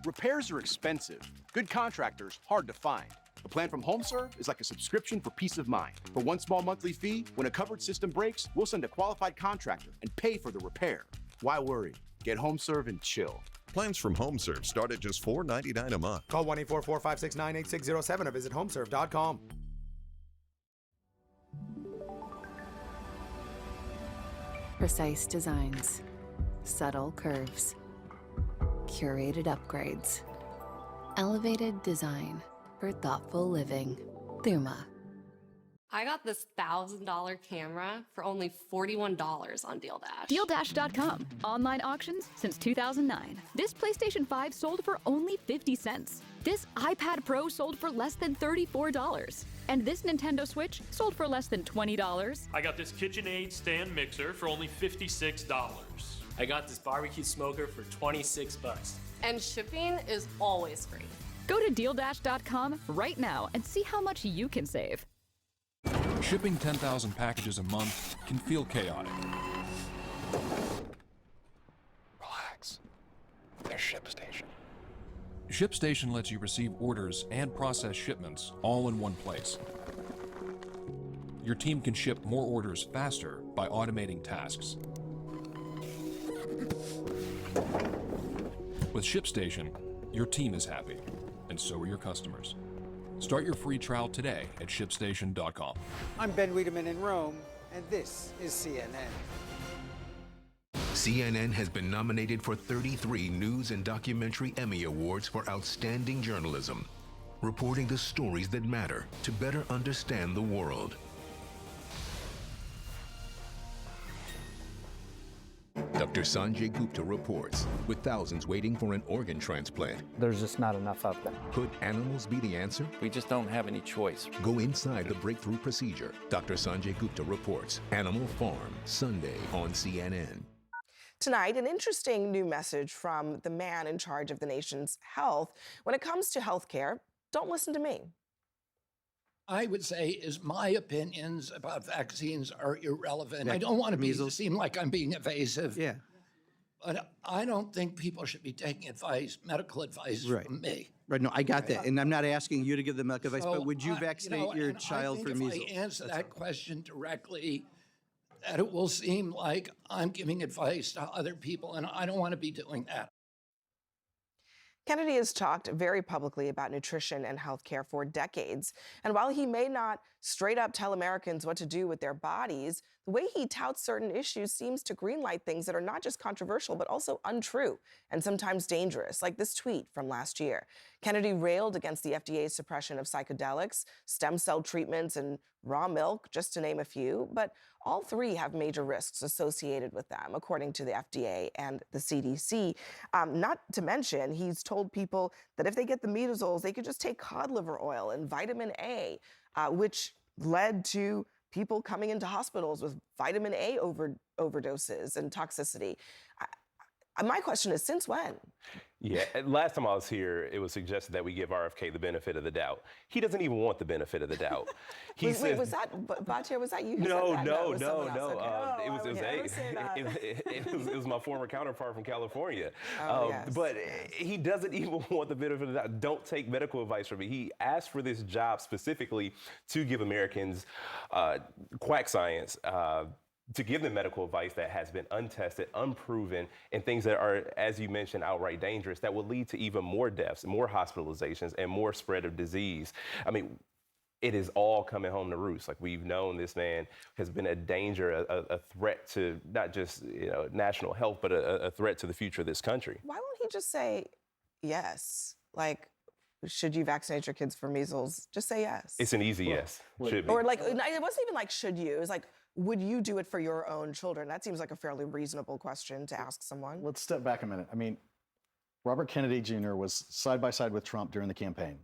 Repairs are expensive. Good contractors hard to find. A plan from HomeServe is like a subscription for peace of mind. For one small monthly fee, when a covered system breaks, we'll send a qualified contractor and pay for the repair. Why worry? Get HomeServe and chill. Plans from HomeServe start at just $4.99 a month. Call 1-844-569-8607 or visit homeserve.com. Precise designs, subtle curves, curated upgrades, elevated design for thoughtful living. Thuma. I got this $1,000 camera for only $41 on DealDash. DealDash.com. Online auctions since 2009. This PlayStation 5 sold for only 50 cents. This iPad Pro sold for less than $34. And this Nintendo Switch sold for less than $20. I got this KitchenAid stand mixer for only $56. I got this barbecue smoker for 26 bucks. And shipping is always free. Go to DealDash.com right now and see how much you can save. Shipping 10,000 packages a month can feel chaotic. Relax. There's ShipStation. ShipStation lets you receive orders and process shipments all in one place. Your team can ship more orders faster by automating tasks. With ShipStation, your team is happy, and so are your customers. Start your free trial today at ShipStation.com. I'm Ben Wiedemann in Rome, and this is CNN. CNN has been nominated for 33 News and Documentary Emmy Awards for Outstanding Journalism, reporting the stories that matter to better understand the world. Dr. Sanjay Gupta reports, with thousands waiting for an organ transplant, there's just not enough of them. Could animals be the answer? We just don't have any choice. Go inside the breakthrough procedure. Dr. Sanjay Gupta reports, Animal Farm, Sunday on CNN. Tonight, an interesting new message from the man in charge of the nation's health. When it comes to health care, don't listen to me. I would say is my opinions about vaccines are irrelevant. I don't want to seem like I'm being evasive. Yeah. But I don't think people should be taking advice, medical advice from me. Right. No, I got that. And I'm not asking you to give the medical advice, So, but would you vaccinate your and child I think for measles? If I answer that question directly, that it will seem like I'm giving advice to other people, and I don't want to be doing that. Kennedy has talked very publicly about nutrition and healthcare for decades. And while he may not straight up tell Americans what to do with their bodies, the way he touts certain issues seems to greenlight things that are not just controversial, but also untrue and sometimes dangerous, like this tweet from last year. Kennedy railed against the FDA's suppression of psychedelics, stem cell treatments, and raw milk, just to name a few. But all three have major risks associated with them, according to the FDA and the CDC. Not to mention, he's told people that if they get the measles, they could just take cod liver oil and vitamin A, which led to people coming into hospitals with vitamin A overdoses and toxicity. My question is, since when? Yeah, last time I was here, it was suggested that we give RFK the benefit of the doubt. He doesn't even want the benefit of the doubt. Wait, was that Batia? Was that you? Who No, said that? no, it was no, someone else. Okay. It was my former counterpart from California. Yes. But he doesn't even want the benefit of the doubt. Don't take medical advice from me. He asked for this job specifically to give Americans quack science. To give them medical advice that has been untested, unproven, and things that are, as you mentioned, outright dangerous, that will lead to even more deaths, more hospitalizations, and more spread of disease. I mean, it is all coming home to roost. Like, we've known this man has been a danger, a threat to not just national health, but a threat to the future of this country. Why won't he just say yes? Like, should you vaccinate your kids for measles? Just say yes. It's an easy yes. Should be. Or like, it wasn't even like, should you? It was like, would you do it for your own children? That seems like a fairly reasonable question to ask someone. Let's step back a minute. I mean, Robert Kennedy Jr. was side by side with Trump during the campaign.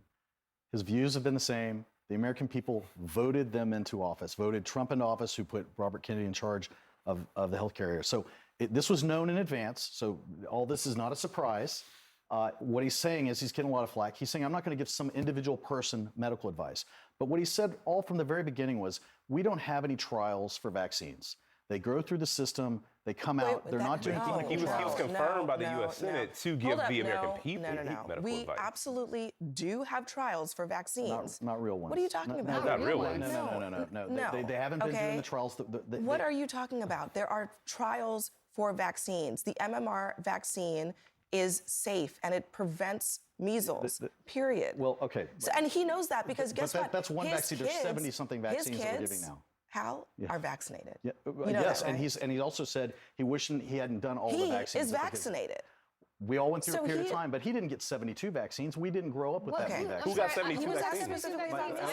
His views have been the same. The American people voted them into office, voted Trump into office, who put Robert Kennedy in charge of the healthcare area. So this was known in advance. So all this is not a surprise. What he's saying is, he's getting a lot of flack. He's saying, I'm not going to give some individual person medical advice. But what he said all from the very beginning was, we don't have any trials for vaccines. They go through the system, they come out, they're not doing clinical trials. He was confirmed by the U.S. Senate to give the American people medical we advice. absolutely do have trials for vaccines. Not real ones. What are you talking about? Not real ones. No. They haven't been doing the trials. What are you talking about? There are trials for vaccines. The MMR vaccine is safe and it prevents measles, period. Well, okay. So, and he knows that because guess what? That's one His vaccine. There's 70-something vaccines that we're giving now. Hal, are vaccinated. Yeah. You know yes, that, right? and he also said he wished he hadn't done all the vaccines. He is vaccinated. We all went through a period of time, but he didn't get 72 vaccines. We didn't grow up with that many vaccines. Who got 72 vaccines?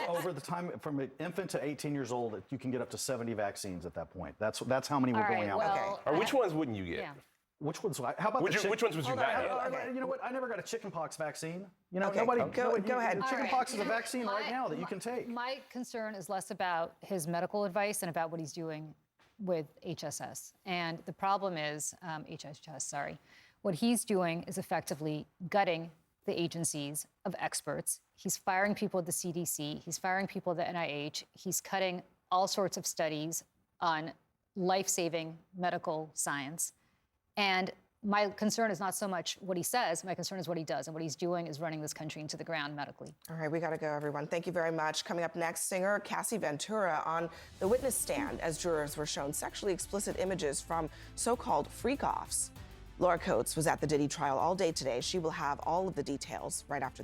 Over the time, from an infant to 18 years old, you can get up to 70 vaccines at that point. That's how many we're going out with. Or which ones wouldn't you get? Yeah. How about which ones would you not get? You know what? I never got a chickenpox vaccine. You know, Okay, nobody. go ahead. Chickenpox is a vaccine right now that you can take. My concern is less about his medical advice and about what he's doing with HSS. And the problem is, HHS, sorry. What he's doing is effectively gutting the agencies of experts. He's firing people at the CDC. He's firing people at the NIH. He's cutting all sorts of studies on life-saving medical science. And my concern is not so much what he says. My concern is what he does. And what he's doing is running this country into the ground medically. All right, we got to go, everyone. Thank you very much. Coming up next, singer Cassie Ventura on the witness stand as jurors were shown sexually explicit images from so-called freak-offs. Laura Coates was at the Diddy trial all day today. She will have all of the details right after